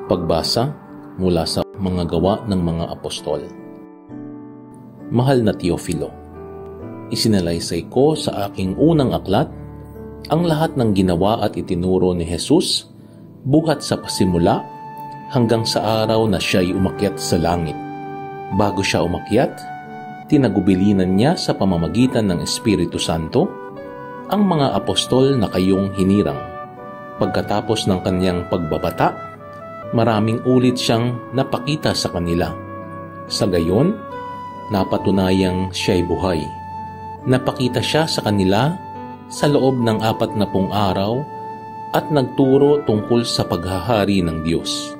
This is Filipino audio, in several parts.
Pagbasa mula sa mga gawa ng mga apostol. Mahal na Teofilo, isinalaysay ko sa aking unang aklat ang lahat ng ginawa at itinuro ni Jesus buhat sa pasimula hanggang sa araw na siya'y umakyat sa langit. Bago siya umakyat, tinagubilinan niya sa pamamagitan ng Espiritu Santo ang mga apostol na kayong hinirang. Pagkatapos ng kanyang pagbabata, maraming ulit siyang napakita sa kanila. Sa gayon, napatunayang siya'y buhay. Napakita siya sa kanila sa loob ng 40 araw at nagturo tungkol sa paghahari ng Diyos.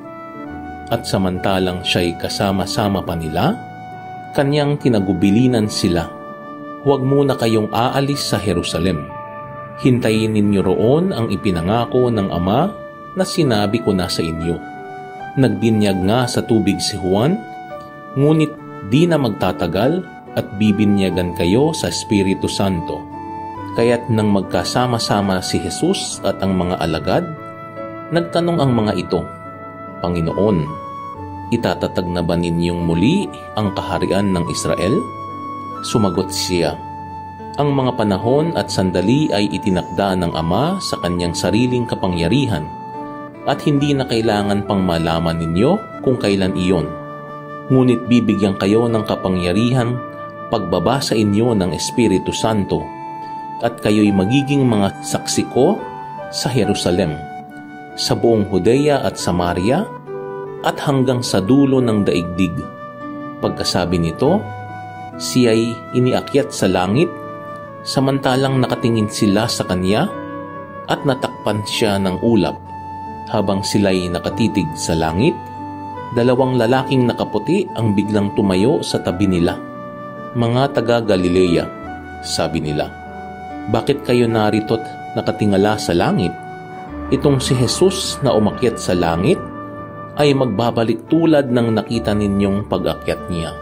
At samantalang siya'y kasama-sama pa nila, kanyang tinagubilinan sila. Huwag muna kayong aalis sa Jerusalem. Hintayin ninyo roon ang ipinangako ng Ama na sinabi ko na sa inyo. Nagbinyag nga sa tubig si Juan, ngunit di na magtatagal at bibinyagan kayo sa Espiritu Santo. Kaya't nang magkasama-sama si Jesus at ang mga alagad, nagtanong ang mga ito, Panginoon, itatatag na ba ninyong muli ang kaharian ng Israel? Sumagot siya, ang mga panahon at sandali ay itinakda ng Ama sa kanyang sariling kapangyarihan, at hindi na kailangan pang malaman ninyo kung kailan iyon. Ngunit bibigyan kayo ng kapangyarihan pagbaba sa inyo ng Espiritu Santo, at kayo'y magiging mga saksi ko sa Jerusalem, sa buong Judea at Samaria, at hanggang sa dulo ng daigdig. Pagkasabi nito, siya'y iniakyat sa langit, samantalang nakatingin sila sa kanya at natakpan siya ng ulap. Habang sila'y nakatitig sa langit, 2 lalaking nakaputi ang biglang tumayo sa tabi nila. Mga taga Galilea, sabi nila, bakit kayo narito't nakatingala sa langit? Itong si Jesus na umakyat sa langit ay magbabalik tulad ng nakita ninyong pag-akyat niya.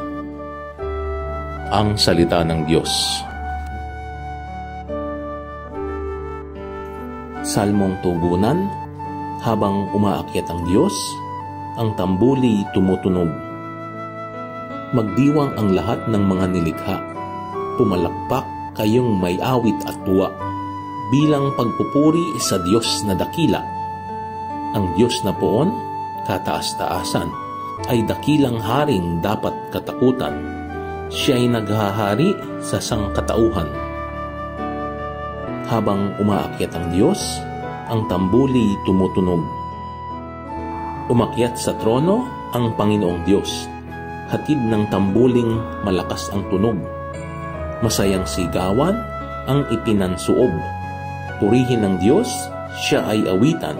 Ang salita ng Diyos. Salmong tugunan. Habang umaakyat ang Diyos, ang tambuli tumutunog. Magdiwang ang lahat ng mga nilikha. Pumalakpak kayong may awit at tuwa, bilang pagpupuri sa Diyos na dakila. Ang Diyos na poon, kataas-taasan, ay dakilang haring dapat katakutan. Siya'y naghahari sa sangkatauhan. Habang umaakyat ang Diyos, ang tambuli tumutunog. Umakyat sa trono ang Panginoong Diyos. Hatid ng tambuling malakas ang tunog. Masayang sigawan ang ipinansuob. Purihin ng Diyos, siya ay awitan.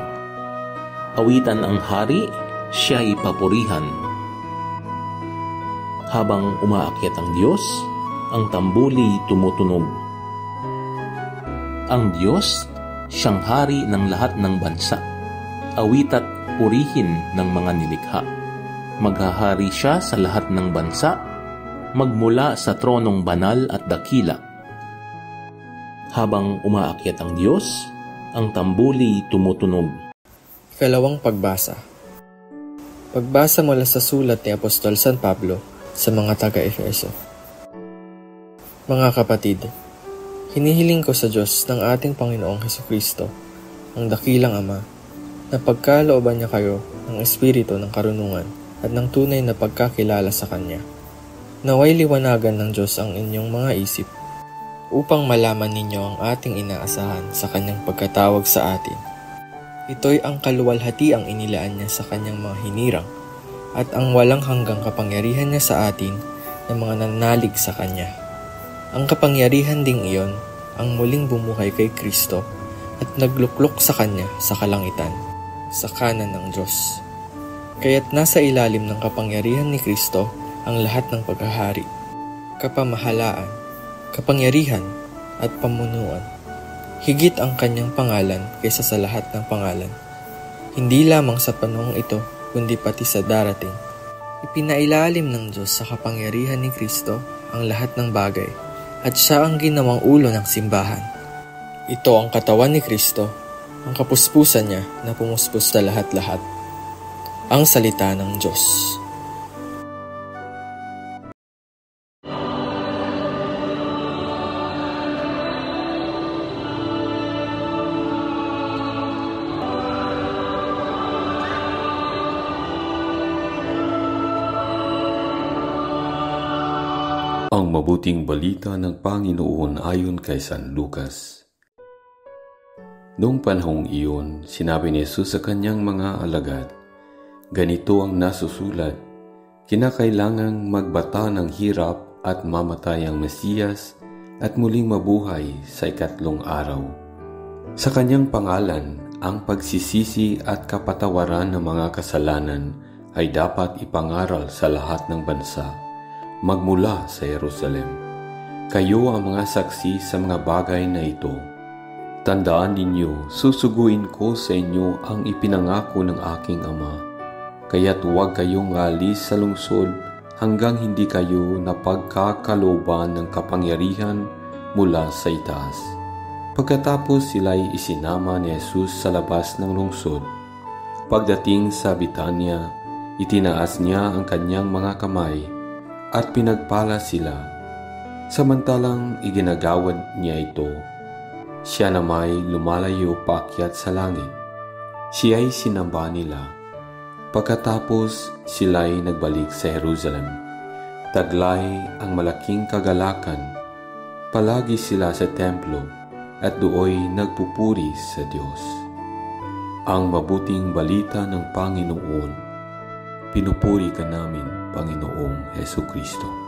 Awitan ang hari, siya ay papurihan. Habang umaakyat ang Diyos, ang tambuli tumutunog. Ang Diyos, siyang hari ng lahat ng bansa. Awit at purihin ng mga nilikha. Maghahari siya sa lahat ng bansa, magmula sa tronong banal at dakila. Habang umaakyat ang Diyos, ang tambuli tumutunog. Ikalawang pagbasa. Pagbasa mula sa sulat ni Apostol San Pablo sa mga taga-Efeso. Mga kapatid, hinihiling ko sa Diyos ng ating Panginoong Hesukristo, ang dakilang Ama, na pagkalooban niya kayo ng espiritu ng karunungan at ng tunay na pagkakilala sa Kanya. Naway liwanagan ng Diyos ang inyong mga isip, upang malaman ninyo ang ating inaasahan sa Kanyang pagkatawag sa atin. Ito'y ang kaluwalhatiang inilaan niya sa Kanyang mga hinirang, at ang walang hanggang kapangyarihan niya sa atin na mga nanalig sa Kanya. Ang kapangyarihan ding iyon ang muling bumuhay kay Kristo at nagluklok sa Kanya sa kalangitan, sa kanan ng Diyos. Kaya't nasa ilalim ng kapangyarihan ni Kristo ang lahat ng paghahari, kapamahalaan, kapangyarihan at pamunuan. Higit ang Kanyang pangalan kaysa sa lahat ng pangalan. Hindi lamang sa panahong ito, kundi pati sa darating. Ipinailalim ng Diyos sa kapangyarihan ni Kristo ang lahat ng bagay, at siya ang ginawang ulo ng simbahan. Ito ang katawan ni Kristo, ang kapuspusan niya na pumuspos sa lahat-lahat. Ang salita ng Diyos. Ang mabuting balita ng Panginoon ayon kay San Lucas. Noong panahong iyon, sinabi ni Jesus sa kanyang mga alagad, "Ganito ang nasusulat, kinakailangang magbata ng hirap at mamatay ang Mesiyas at muling mabuhay sa ikatlong araw. Sa kanyang pangalan, ang pagsisisi at kapatawaran ng mga kasalanan ay dapat ipangaral sa lahat ng bansa, magmula sa Jerusalem. Kayo ang mga saksi sa mga bagay na ito. Tandaan ninyo, susuguin ko sa inyo ang ipinangako ng aking Ama. Kaya't huwag kayong alis sa lungsod hanggang hindi kayo napagkakalooban ng kapangyarihan mula sa itaas." Pagkatapos sila'y isinama ni Jesus sa labas ng lungsod. Pagdating sa Betania, itinaas niya ang kanyang mga kamay at pinagpala sila. Samantalang iginagawad niya ito, siya na may lumalayo paakyat sa langit. Siya'y sinamba nila. Pagkatapos sila'y nagbalik sa Jerusalem. Taglay ang malaking kagalakan. Palagi sila sa templo at dooy nagpupuri sa Diyos. Ang mabuting balita ng Panginoon. Pinupuri ka namin, Panginoong Hesukristo.